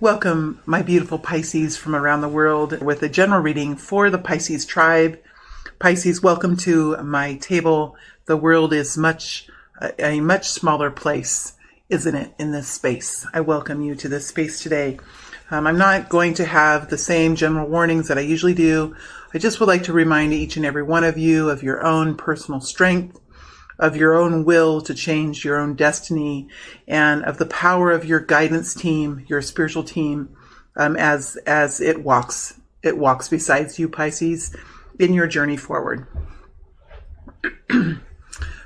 Welcome, my beautiful Pisces from around the world, with a general reading for the Pisces tribe. Pisces, welcome to my table. The world is a much smaller place, isn't it, in this space? I welcome you to this space today. I'm not going to have the same general warnings that I usually do. I just would like to remind each and every one of you of your own personal strength, of your own will to change your own destiny, and of the power of your guidance team, your spiritual team, as it walks beside you, Pisces, in your journey forward.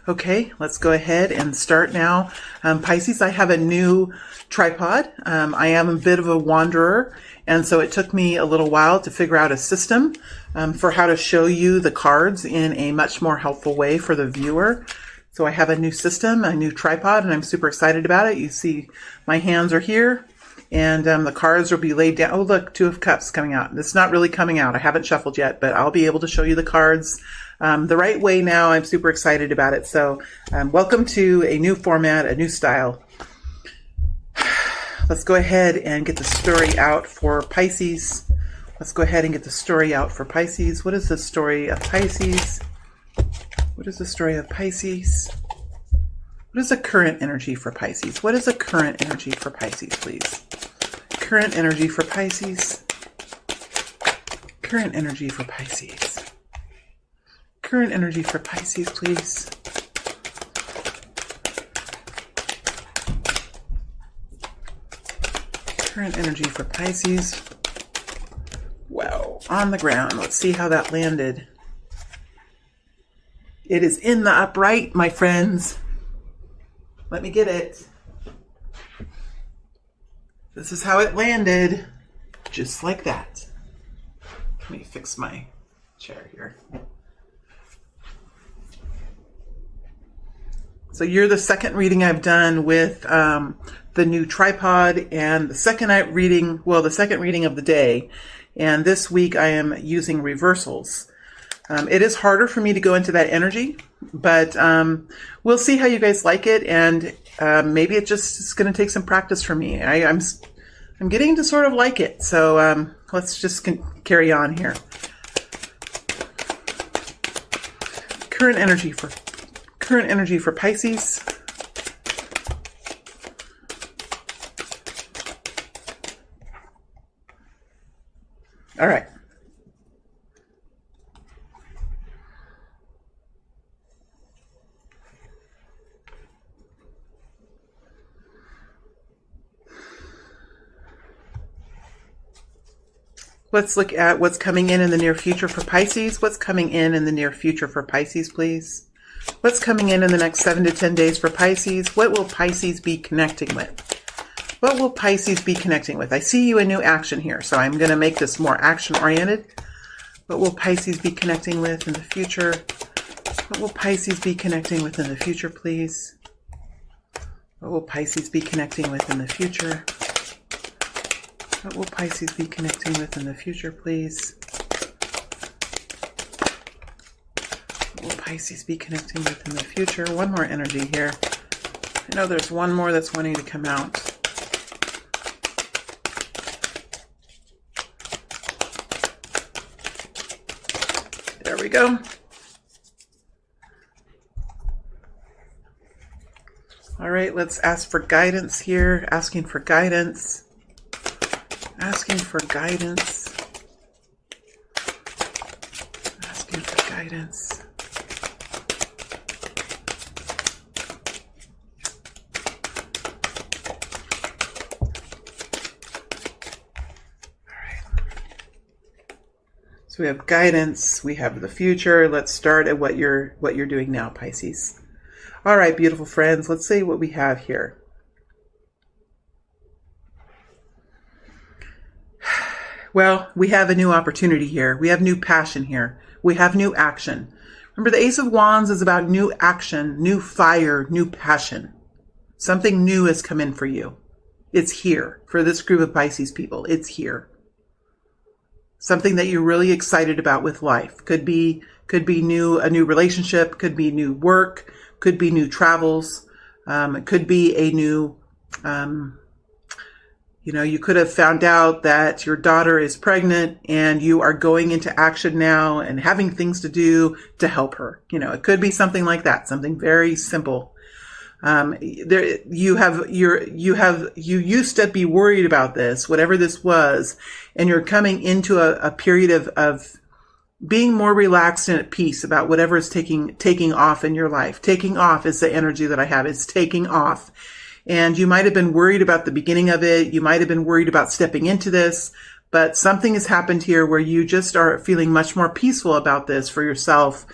Okay, let's go ahead and start now. Pisces, I have a new tripod. I am a bit of a wanderer, and so it took me a little while to figure out a system for how to show you the cards in a much more helpful way for the viewer. So I have a new system, a new tripod, and I'm super excited about it. You see my hands are here, and the cards will be laid down. Oh, look, Two of Cups coming out. It's not really coming out. I haven't shuffled yet, but I'll be able to show you the cards the right way now. I'm super excited about it. So welcome to a new format, a new style. Let's go ahead and get the story out for Pisces. Let's go ahead and get the story out for Pisces. What is the story of Pisces? What is the story of Pisces? What is the current energy for Pisces? What is the current energy for Pisces, please? Current energy for Pisces. Current energy for Pisces. Current energy for Pisces, please. Current energy for Pisces. Wow, on the ground. Let's see how that landed. It is in the upright, my friends. Let me get it. This is how it landed. Just like that. Let me fix my chair here. So you're the second reading I've done with the new tripod, and the second reading of the day. And this week I am using reversals. It is harder for me to go into that energy, but we'll see how you guys like it, and maybe it just is going to take some practice for me. I'm getting to sort of like it, so let's just carry on here. Current energy for Pisces. All right. Let's look at what's coming in the near future for Pisces. What's coming in the near future for Pisces, please? What's coming in the next 7 to 10 days for Pisces? What will Pisces be connecting with? What will Pisces be connecting with? I see you in new action here, so I'm going to make this more action-oriented. What will Pisces be connecting with in the future? What will Pisces be connecting with in the future, please? What will Pisces be connecting with in the future? What will Pisces be connecting with in the future, please? What will Pisces be connecting with in the future? One more energy here. I know there's one more that's wanting to come out. There we go. All right, let's ask for guidance here. Asking for guidance. Asking for guidance. Asking for guidance. All right. So we have guidance, we have the future. Let's start at what you're doing now, Pisces. All right, beautiful friends, let's see what we have here. Well, we have a new opportunity here. We have new passion here. We have new action. Remember, the Ace of Wands is about new action, new fire, new passion. Something new has come in for you. It's here for this group of Pisces people. It's here. Something that you're really excited about with life. Could be a new relationship, could be new work, could be new travels, it could be a new You could have found out that your daughter is pregnant and you are going into action now and having things to do to help her. It could be something like that, something very simple. You used to be worried about this, whatever this was, and you're coming into a period of being more relaxed and at peace about whatever is taking off in your life. Taking off is the energy that I have. It's taking off. And you might have been worried about the beginning of it. You might have been worried about stepping into this, but something has happened here where you just are feeling much more peaceful about this for yourself.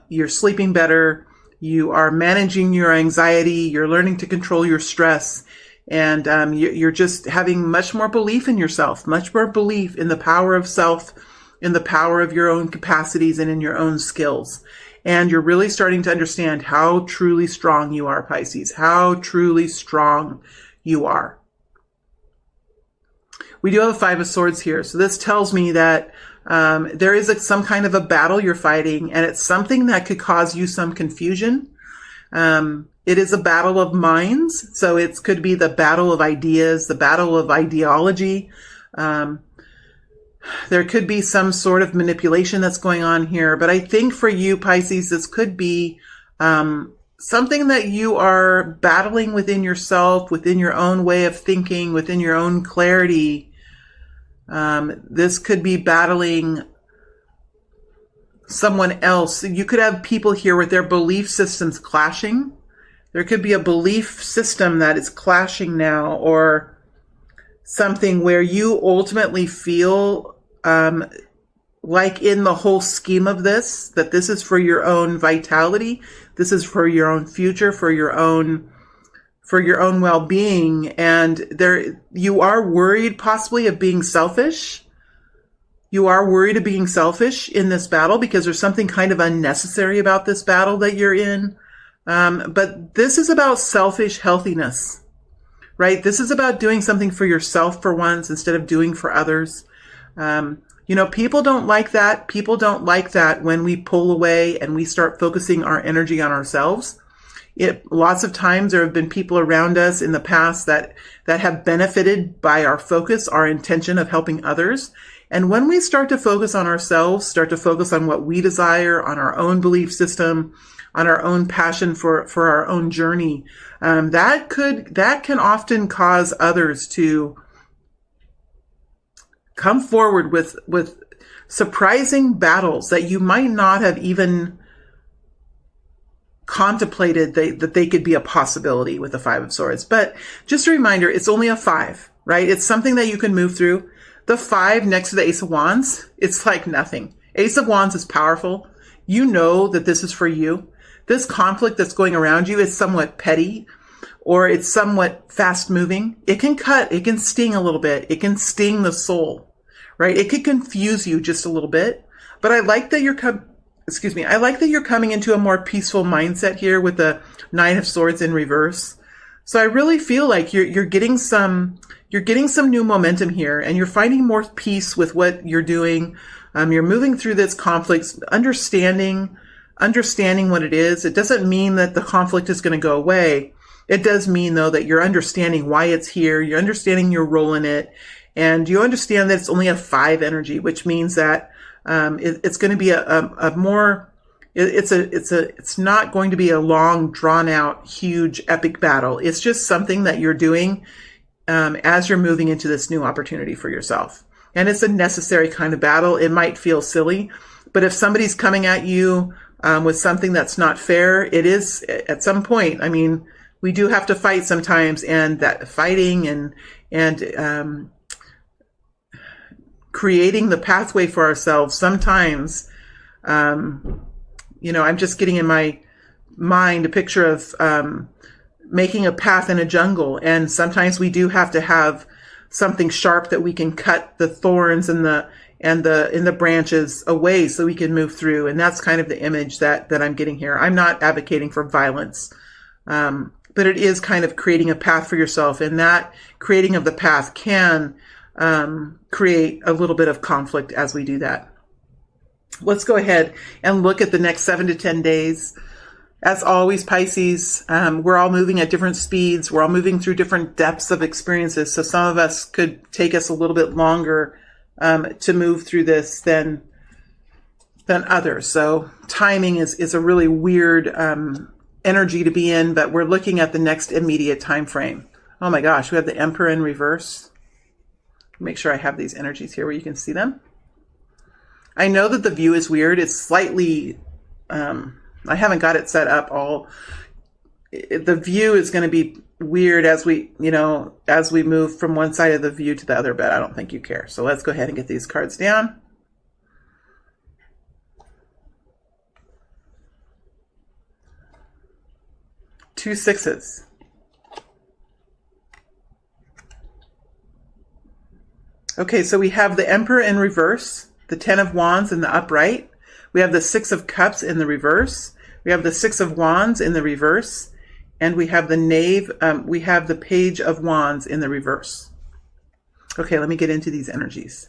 You're sleeping better. You are managing your anxiety. You're learning to control your stress. And you're just having much more belief in yourself, much more belief in the power of self, in the power of your own capacities and in your own skills. And you're really starting to understand how truly strong you are, Pisces, how truly strong you are. We do have a Five of Swords here. So this tells me that there is some kind of a battle you're fighting, and it's something that could cause you some confusion. It is a battle of minds. So it could be the battle of ideas, the battle of ideology. There could be some sort of manipulation that's going on here. But I think for you, Pisces, this could be something that you are battling within yourself, within your own way of thinking, within your own clarity. This could be battling someone else. You could have people here with their belief systems clashing. There could be a belief system that is clashing now, or something where you ultimately feel like in the whole scheme of this, that this is for your own vitality, this is for your own future, for your own well-being, and you are worried possibly of being selfish. You are worried of being selfish in this battle because there's something kind of unnecessary about this battle that you're in. But this is about selfish healthiness, right? This is about doing something for yourself for once instead of doing for others. People don't like that. People don't like that when we pull away and we start focusing our energy on ourselves. Lots of times there have been people around us in the past that have benefited by our focus, our intention of helping others. And when we start to focus on ourselves, start to focus on what we desire, on our own belief system, on our own passion for our own journey, that can often cause others to come forward with surprising battles that you might not have even contemplated that they could be a possibility with the Five of Swords. But just a reminder, it's only a 5, right? It's something that you can move through. The 5 next to the Ace of Wands, it's like nothing. Ace of Wands is powerful. You know that this is for you. This conflict that's going around you is somewhat petty, or it's somewhat fast moving. It can cut, it can sting a little bit. It can sting the soul, right? It could confuse you just a little bit. But I like that you're coming into a more peaceful mindset here with the Nine of Swords in reverse. So I really feel like you're getting some new momentum here, and you're finding more peace with what you're doing. You're moving through this conflict, understanding what it is. It doesn't mean that the conflict is going to go away. It does mean, though, that you're understanding why it's here. You're understanding your role in it, and you understand that it's only a 5 energy, which means that it's going to be it's not going to be a long, drawn out, huge, epic battle. It's just something that you're doing as you're moving into this new opportunity for yourself. And it's a necessary kind of battle. It might feel silly, but if somebody's coming at you with something that's not fair, it is at some point. I mean, we do have to fight sometimes, and that fighting and creating the pathway for ourselves sometimes, I'm just getting in my mind a picture of making a path in a jungle. And sometimes we do have to have something sharp that we can cut the thorns and the branches away so we can move through. And that's kind of the image that I'm getting here. I'm not advocating for violence, but it is kind of creating a path for yourself. And that creating of the path can create a little bit of conflict as we do that. Let's go ahead and look at the next 7 to 10 days As always, Pisces, we're all moving at different speeds. We're all moving through different depths of experiences. So some of us could take us a little bit longer to move through this than others. So timing is a really weird energy to be in, but we're looking at the next immediate time frame. Oh my gosh, we have the Emperor in reverse. Make sure I have these energies here where you can see them. I know that the view is weird. It's slightly... I haven't got it set up all. The view is going to be weird as we move from one side of the view to the other, but I don't think you care. So let's go ahead and get these cards down. Two sixes. Okay, so we have the Emperor in reverse, the Ten of Wands in the upright. We have the Six of Cups in the reverse. We have the Six of Wands in the reverse. And we have the Knave, we have the Page of Wands in the reverse. Okay, let me get into these energies.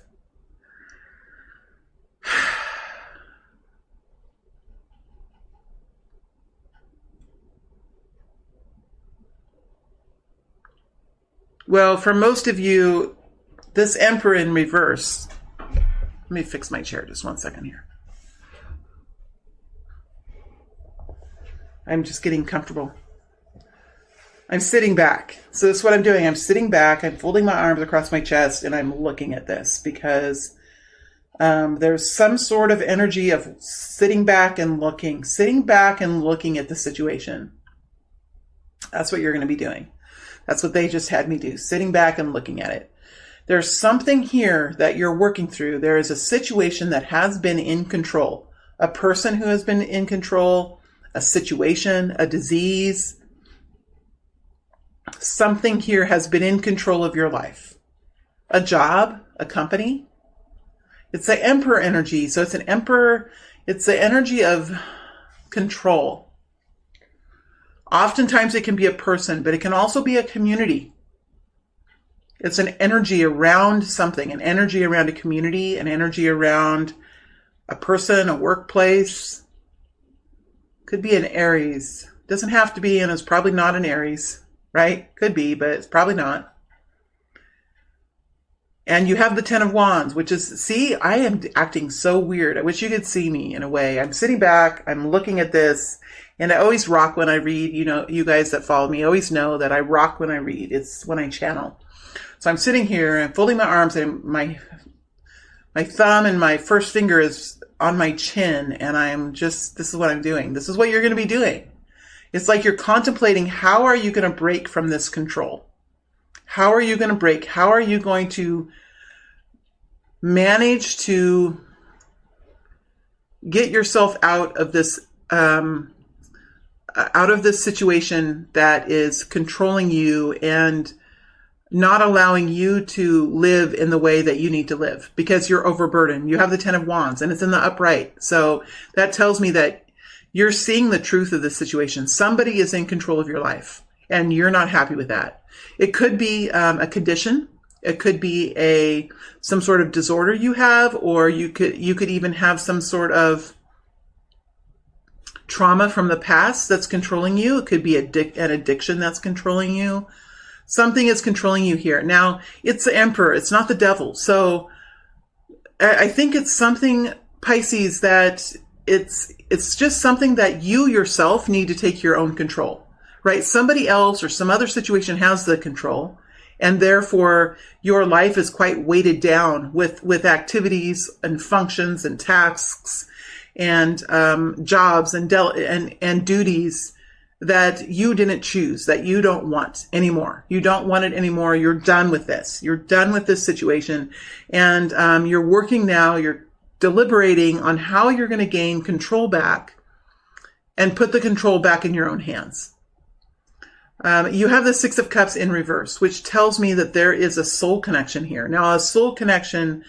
Well, for most of you, this Emperor in reverse, let me fix my chair just one second here. I'm just getting comfortable. I'm sitting back. So that's what I'm doing. I'm sitting back. I'm folding my arms across my chest and I'm looking at this because there's some sort of energy of sitting back and looking at the situation. That's what you're going to be doing. That's what they just had me do. Sitting back and looking at it. There's something here that you're working through. There is a situation that has been in control. A person who has been in control. A situation, a disease, something here has been in control of your life. A job, a company. It's the Emperor energy. So it's an Emperor, it's the energy of control. Oftentimes it can be a person, but it can also be a community. It's an energy around something, an energy around a community, an energy around a person, a workplace. Could be an Aries. Doesn't have to be, and it's probably not an Aries, right? Could be, but it's probably not. And you have the Ten of Wands, which is, see, I am acting so weird. I wish you could see me in a way. I'm sitting back, I'm looking at this, and I always rock when I read. You know, you guys that follow me always know that I rock when I read. It's when I channel. So I'm sitting here, and folding my arms, and my thumb and my first finger is on my chin, and this is what I'm doing. This is what you're going to be doing. It's like you're contemplating, how are you going to break from this control? How are you going to break? How are you going to manage to get yourself out of this situation that is controlling you and not allowing you to live in the way that you need to live because you're overburdened. You have the Ten of Wands and it's in the upright. So that tells me that you're seeing the truth of this situation. Somebody is in control of your life and you're not happy with that. It could be a condition. It could be some sort of disorder you have, or you could even have some sort of trauma from the past that's controlling you. It could be an addiction that's controlling you. Something is controlling you here. Now, it's the Emperor. It's not the devil. So I think it's something, Pisces, that it's just something that you yourself need to take your own control, right? Somebody else or some other situation has the control, and therefore your life is quite weighted down with activities and functions and tasks and jobs and duties that you didn't choose, that you don't want anymore. You don't want it anymore. You're done with this. You're done with this situation. And you're working now, you're deliberating on how you're going to gain control back and put the control back in your own hands. You have the Six of Cups in reverse, which tells me that there is a soul connection here. Now, a soul connection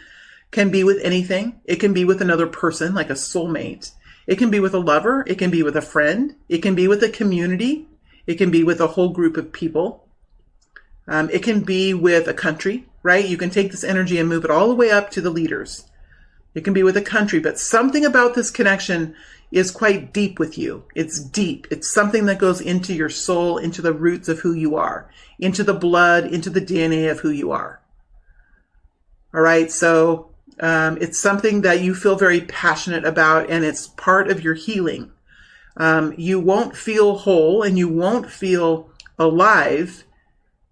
can be with anything. It can be with another person, like a soulmate. It can be with a lover. It can be with a friend. It can be with a community. It can be with a whole group of people. It can be with a country, right? You can take this energy and move it all the way up to the leaders. It can be with a country, but something about this connection is quite deep with you. It's deep. It's something that goes into your soul, into the roots of who you are, into the blood, into the DNA of who you are. All right. So it's something that you feel very passionate about, and it's part of your healing. You won't feel whole and you won't feel alive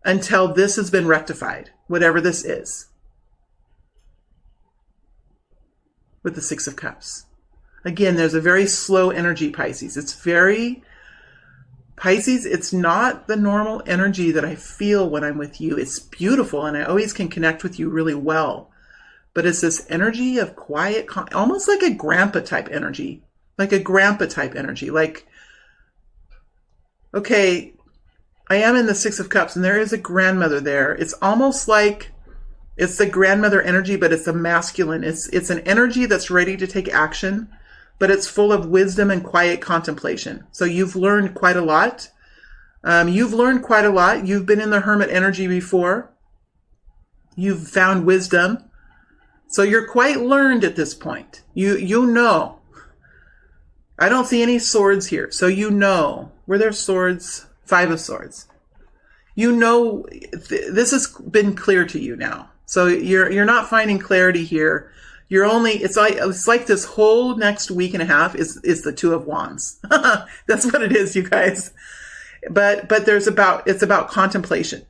until this has been rectified, whatever this is. With the Six of Cups. Again, there's a very slow energy, Pisces. Pisces, it's not the normal energy that I feel when I'm with you. It's beautiful, and I always can connect with you really well. But it's this energy of quiet, almost like a grandpa type energy. Like, okay, I am in the Six of Cups, and there is a grandmother there. It's almost like it's the grandmother energy, but it's a masculine. It's an energy that's ready to take action, but it's full of wisdom and quiet contemplation. So you've learned quite a lot. You've been in the hermit energy before. You've found wisdom. So you're quite learned at this point. You know. I don't see any swords here. So you know. Were there swords? 5 of Swords. You know, this has been clear to you now. So you're not finding clarity here. It's like this whole next week and a half is the Two of Wands. That's what it is, you guys. But it's about contemplation.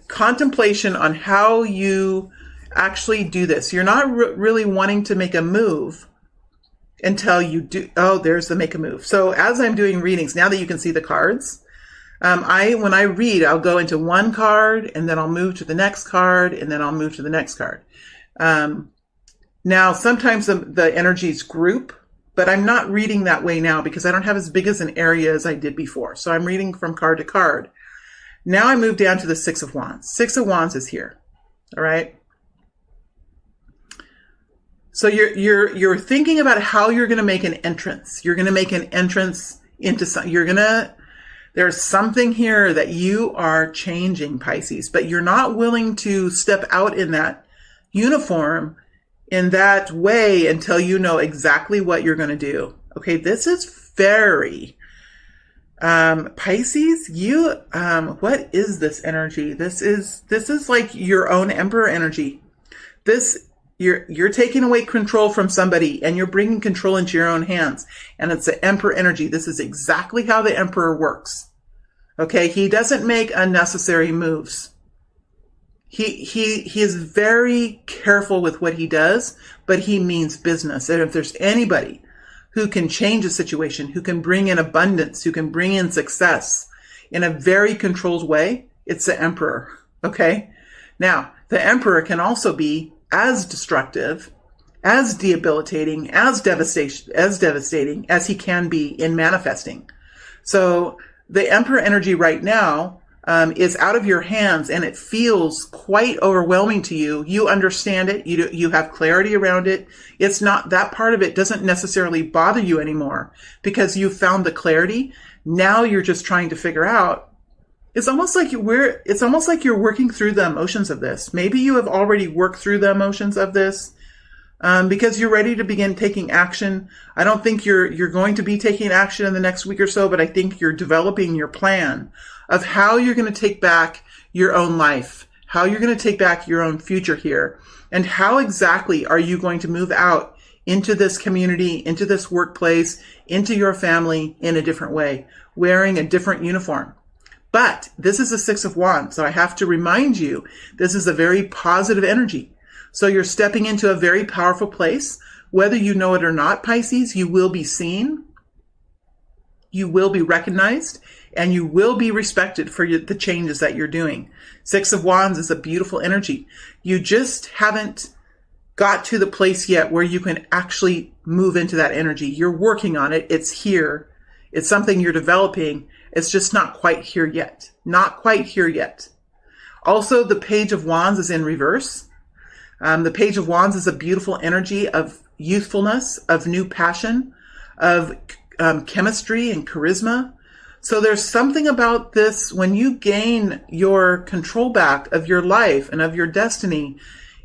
Contemplation on how you actually do this. You're not really wanting to make a move until you do. Oh, there's the make a move. So as I'm doing readings, now that you can see the cards, when I read, I'll go into one card and then I'll move to the next card and then I'll move to the next card. Now, sometimes the energies group, but I'm not reading that way now because I don't have as big as an area as I did before. So I'm reading from card to card. Now I move down to the Six of Wands. Six of Wands is here. All right. So you're thinking about how you're going to make an entrance. You're going to make an entrance into something. There's something here that you are changing, Pisces, but you're not willing to step out in that uniform in that way until you know exactly what you're going to do. Okay, this is very Pisces, what is this energy? This is like your own emperor energy. You're taking away control from somebody and you're bringing control into your own hands. And it's the emperor energy. This is exactly how the emperor works. Okay. He doesn't make unnecessary moves. He is very careful with what he does, but he means business. And if there's anybody who can change a situation, who can bring in abundance, who can bring in success in a very controlled way, it's the emperor. Okay. Now, the emperor can also be as destructive, as debilitating, as devastating as he can be in manifesting. So the emperor energy right now is out of your hands and it feels quite overwhelming to you. You understand it. You have clarity around it. It's not, that part of it doesn't necessarily bother you anymore because you found the clarity. Now you're just trying to figure out. It's almost like you're working through the emotions of this. Maybe you have already worked through the emotions of this because you're ready to begin taking action. I don't think you're going to be taking action in the next week or so, but I think you're developing your plan of how you're going to take back your own life, how you're going to take back your own future here, and how exactly are you going to move out into this community, into this workplace, into your family in a different way, wearing a different uniform. But this is a Six of Wands, so I have to remind you, this is a very positive energy. So you're stepping into a very powerful place. Whether you know it or not, Pisces, you will be seen, you will be recognized, and you will be respected for the changes that you're doing. Six of Wands is a beautiful energy. You just haven't got to the place yet where you can actually move into that energy. You're working on it. It's here. It's something you're developing. It's just not quite here yet. Not quite here yet. Also, the Page of Wands is in reverse. The Page of Wands is a beautiful energy of youthfulness, of new passion, of chemistry and charisma. So there's something about this when you gain your control back of your life and of your destiny.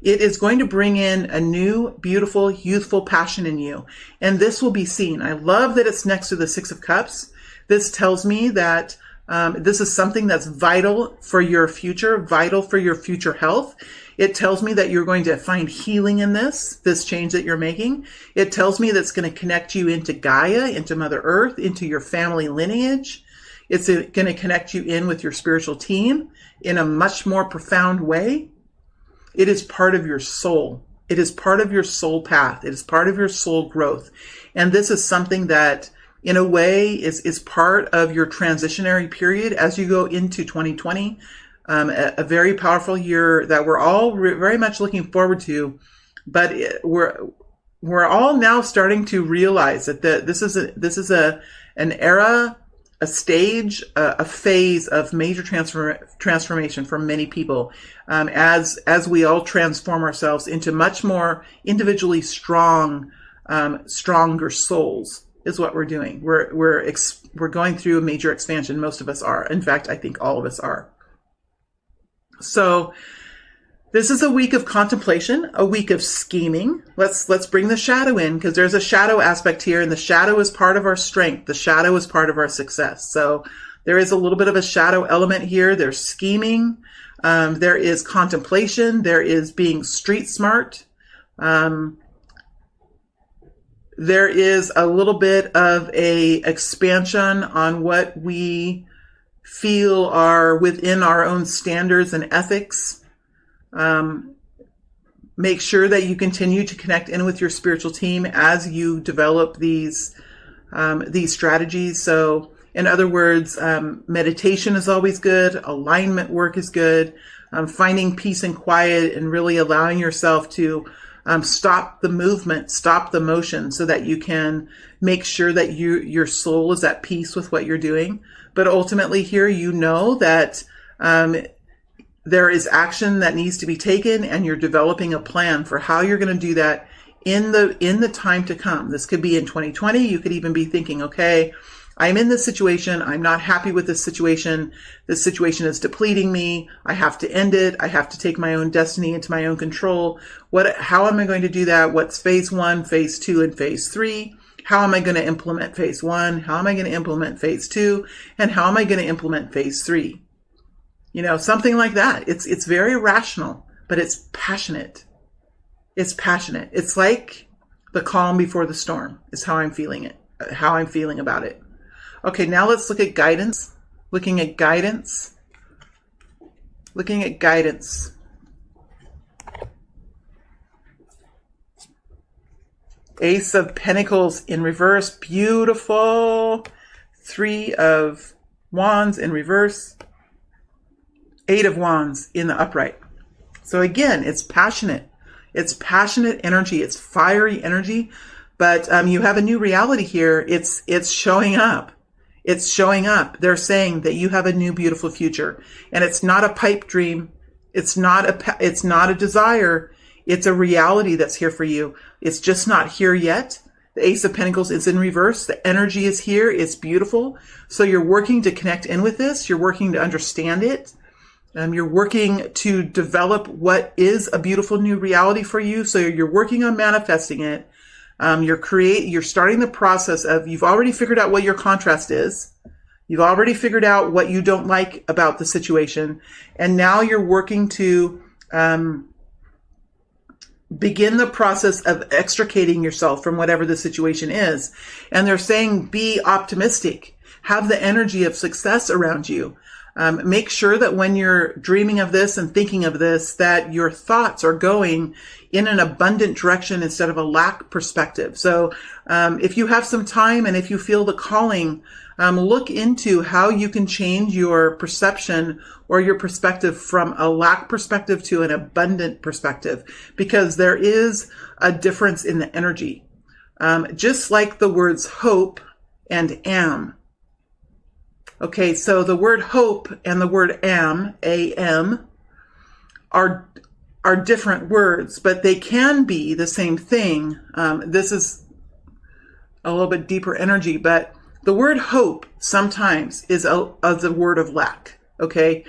It is going to bring in a new, beautiful, youthful passion in you. And this will be seen. I love that it's next to the Six of Cups. This tells me that this is something that's vital for your future, vital for your future health. It tells me that you're going to find healing in this change that you're making. It tells me that's going to connect you into Gaia, into Mother Earth, into your family lineage. It's going to connect you in with your spiritual team in a much more profound way. It is part of your soul. It is part of your soul path. It is part of your soul growth. And this is something that, in a way, is part of your transitionary period as you go into 2020. A very powerful year that we're all very much looking forward to. But we're all now starting to realize that this is an era, a stage, a phase of major transformation for many people, as we all transform ourselves into much more individually stronger souls. Is what we're doing. We're going through a major expansion. Most of us are. In fact, I think all of us are. So this is a week of contemplation, a week of scheming. Let's bring the shadow in, because there's a shadow aspect here, and the shadow is part of our strength. The shadow is part of our success. So there is a little bit of a shadow element here. There's scheming. There is contemplation. There is being street smart. There is a little bit of a expansion on what we feel are within our own standards and ethics. Make sure that you continue to connect in with your spiritual team as you develop these strategies. So in other words, meditation is always good. Alignment work is good. Finding peace and quiet and really allowing yourself to stop the movement, stop the motion, so that you can make sure that your soul is at peace with what you're doing. But ultimately here, you know that there is action that needs to be taken, and you're developing a plan for how you're going to do that in the time to come. This could be in 2020. You could even be thinking, okay, I'm in this situation. I'm not happy with this situation. This situation is depleting me. I have to end it. I have to take my own destiny into my own control. How am I going to do that? What's phase 1, phase 2, and phase 3? How am I going to implement phase 1? How am I going to implement phase 2? And how am I going to implement phase 3? Something like that. It's very rational, but it's passionate. It's passionate. It's like the calm before the storm is how I'm feeling about it. Okay, now let's look at guidance. Looking at guidance. Ace of Pentacles in reverse. Beautiful. 3 of Wands in reverse. 8 of Wands in the upright. So again, it's passionate. It's passionate energy. It's fiery energy. But you have a new reality here. It's showing up. It's showing up. They're saying that you have a new beautiful future. And it's not a pipe dream. It's not a desire. It's a reality that's here for you. It's just not here yet. The Ace of Pentacles is in reverse. The energy is here. It's beautiful. So you're working to connect in with this. You're working to understand it. You're working to develop what is a beautiful new reality for you. So you're working on manifesting it. You're starting the process of, you've already figured out what your contrast is. You've already figured out what you don't like about the situation. And now you're working to begin the process of extricating yourself from whatever the situation is. And they're saying, be optimistic. Have the energy of success around you. Make sure that when you're dreaming of this and thinking of this, that your thoughts are going in an abundant direction instead of a lack perspective. So if you have some time and if you feel the calling, look into how you can change your perception or your perspective from a lack perspective to an abundant perspective, because there is a difference in the energy. Just like the words hope and am. Okay, so the word hope and the word am, A-M, are different words, but they can be the same thing. This is a little bit deeper energy, but the word hope sometimes is a word of lack. Okay.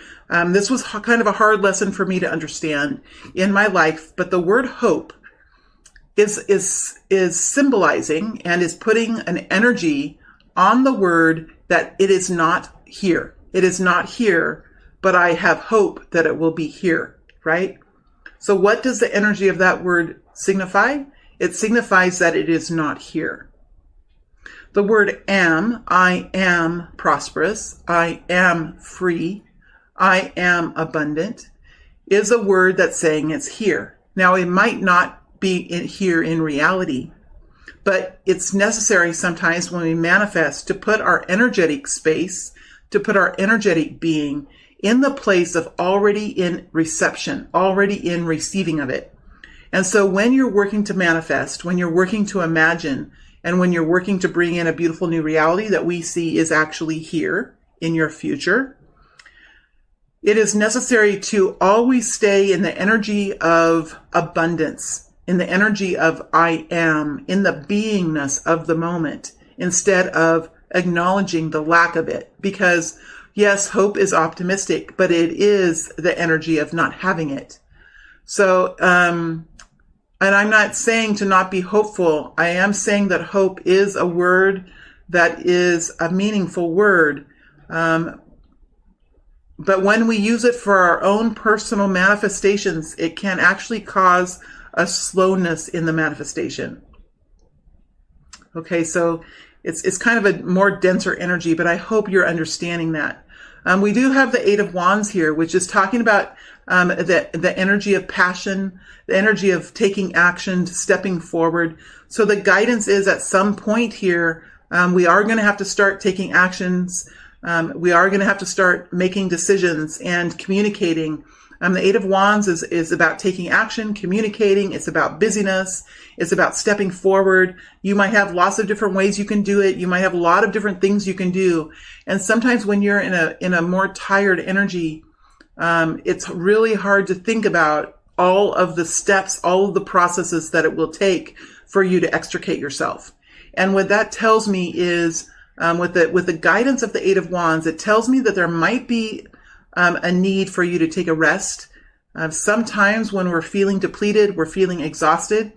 This was kind of a hard lesson for me to understand in my life, but the word hope is symbolizing and is putting an energy on the word that it is not here. It is not here, but I have hope that it will be here, right? So what does the energy of that word signify? It signifies that it is not here. The word am, I am prosperous, I am free, I am abundant, is a word that's saying it's here. Now, it might not be here in reality, but it's necessary sometimes when we manifest to put our energetic space, to put our energetic being in the place of already in reception, already in receiving of it. And so when you're working to manifest, when you're working to imagine, and when you're working to bring in a beautiful new reality that we see is actually here in your future, it is necessary to always stay in the energy of abundance, in the energy of I am, in the beingness of the moment, instead of acknowledging the lack of it. Because yes, hope is optimistic, but it is the energy of not having it. So, and I'm not saying to not be hopeful. I am saying that hope is a word that is a meaningful word. But when we use it for our own personal manifestations, it can actually cause a slowness in the manifestation. Okay, so it's kind of a more denser energy, but I hope you're understanding that. We do have the Eight of Wands here, which is talking about the energy of passion, the energy of taking action, stepping forward. So the guidance is at some point here, we are going to have to start taking actions. We are going to have to start making decisions and communicating. The Eight of Wands is about taking action, communicating. It's about busyness. It's about stepping forward. You might have lots of different ways you can do it. You might have a lot of different things you can do. And sometimes when you're in a more tired energy, it's really hard to think about all of the steps, all of the processes that it will take for you to extricate yourself. And what that tells me is, with the guidance of the Eight of Wands, it tells me that there might be a need for you to take a rest. Sometimes when we're feeling depleted, we're feeling exhausted,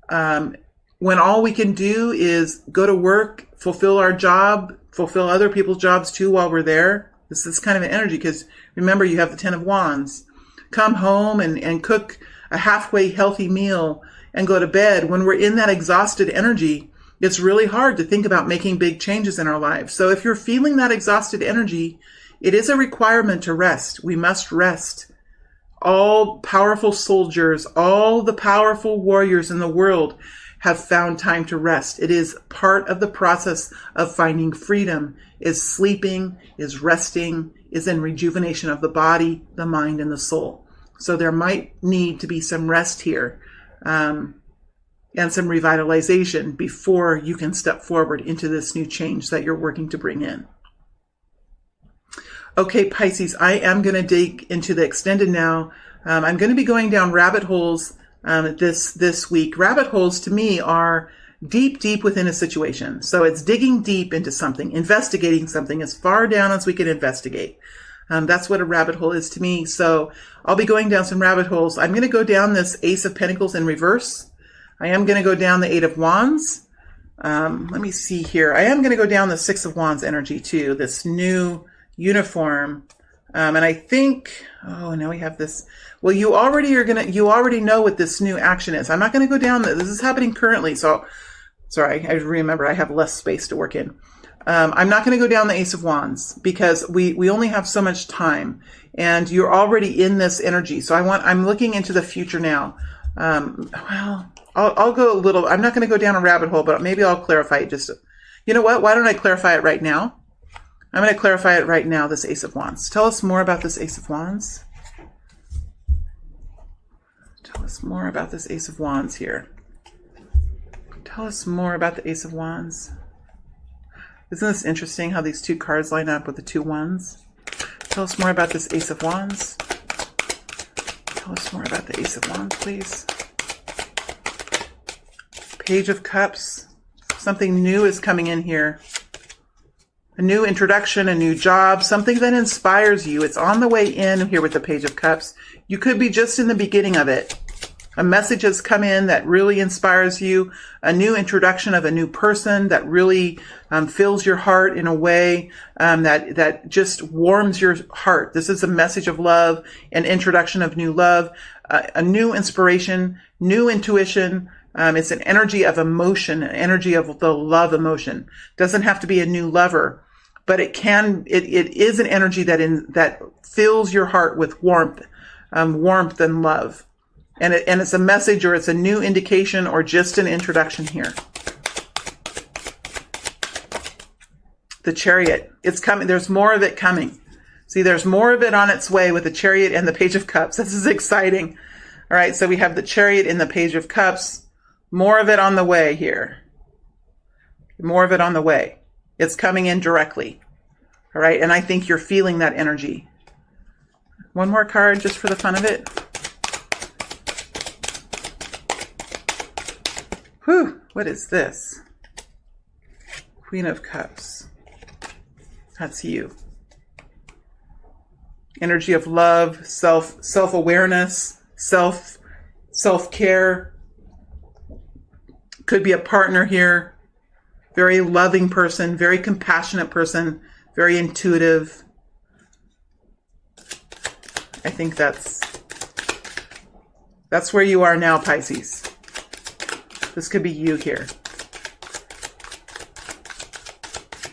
when all we can do is go to work, fulfill our job, fulfill other people's jobs too while we're there. This is kind of an energy because remember, you have the Ten of Wands. Come home and cook a halfway healthy meal and go to bed. When we're in that exhausted energy, it's really hard to think about making big changes in our lives. So if you're feeling that exhausted energy, it is a requirement to rest. We must rest. All powerful soldiers, all the powerful warriors in the world have found time to rest. It is part of the process of finding freedom, is sleeping, is resting, is in rejuvenation of the body, the mind, and the soul. So there might need to be some rest here, and some revitalization before you can step forward into this new change that you're working to bring in. Okay, Pisces, I am going to dig into the extended now. I'm going to be going down rabbit holes this week. Rabbit holes to me are deep within a situation. So it's digging deep into something, investigating something as far down as we can investigate. That's what a rabbit hole is to me. So I'll be going down some rabbit holes. I'm going to go down this Ace of Pentacles in reverse. I am going to go down the Eight of Wands. Let me see here. I am going to go down the Six of Wands energy too, this new uniform. And I think, oh, now we have this. Well, you already know what this new action is. I'm not going to go down this is happening currently. So sorry, I remember I have less space to work in. I'm not going to go down the Ace of Wands because we only have so much time and you're already in this energy. So I'm looking into the future now. Well, I'll go a little, I'm not going to go down a rabbit hole, but maybe I'll clarify it just, you know what? Why don't I clarify it right now? I'm going to clarify it right now, this Ace of Wands. Tell us more about this Ace of Wands. Tell us more about this Ace of Wands here. Tell us more about the Ace of Wands. Isn't this interesting how these two cards line up with the two wands? Tell us more about this Ace of Wands. Tell us more about the Ace of Wands, please. Page of Cups. Something new is coming in here. a new introduction, a new job, something that inspires you. It's on the way in here with the Page of Cups. You could be just in the beginning of it. A message has come in that really inspires you, a new introduction of a new person that really fills your heart in a way that just warms your heart. This is a message of love, an introduction of new love, a new inspiration, new intuition. It's an energy of emotion, an energy of the love emotion. Doesn't have to be a new lover, but it is an energy that fills your heart with warmth and love. And it's a message, or it's a new indication, or just an introduction here. The Chariot. It's coming. There's more of it coming. See, there's more of it on its way with the Chariot and the Page of Cups. This is exciting. All right, so we have the Chariot and the Page of Cups. More of it on the way here. More of it on the way. It's coming in directly. All right, and I think you're feeling that energy. One more card just for the fun of it. Whew, what is this? Queen of Cups. That's you. Energy of love, self-awareness, self-care. Could be a partner here. Very loving person, very compassionate person, very intuitive. I think that's where you are now, Pisces. This could be you here.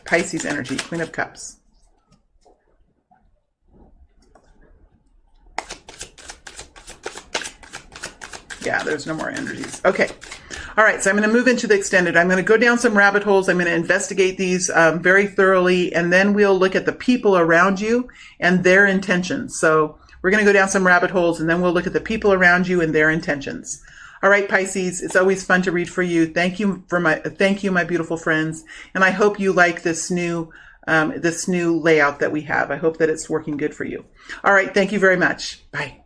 Pisces energy, Queen of Cups. Yeah, there's no more energies. Okay. All right, so I'm going to move into the extended. I'm going to go down some rabbit holes. I'm going to investigate these very thoroughly, and then we'll look at the people around you and their intentions. So we're going to go down some rabbit holes, and then we'll look at the people around you and their intentions. All right, Pisces, it's always fun to read for you. Thank you, my beautiful friends, and I hope you like this new layout that we have. I hope that it's working good for you. All right, thank you very much. Bye.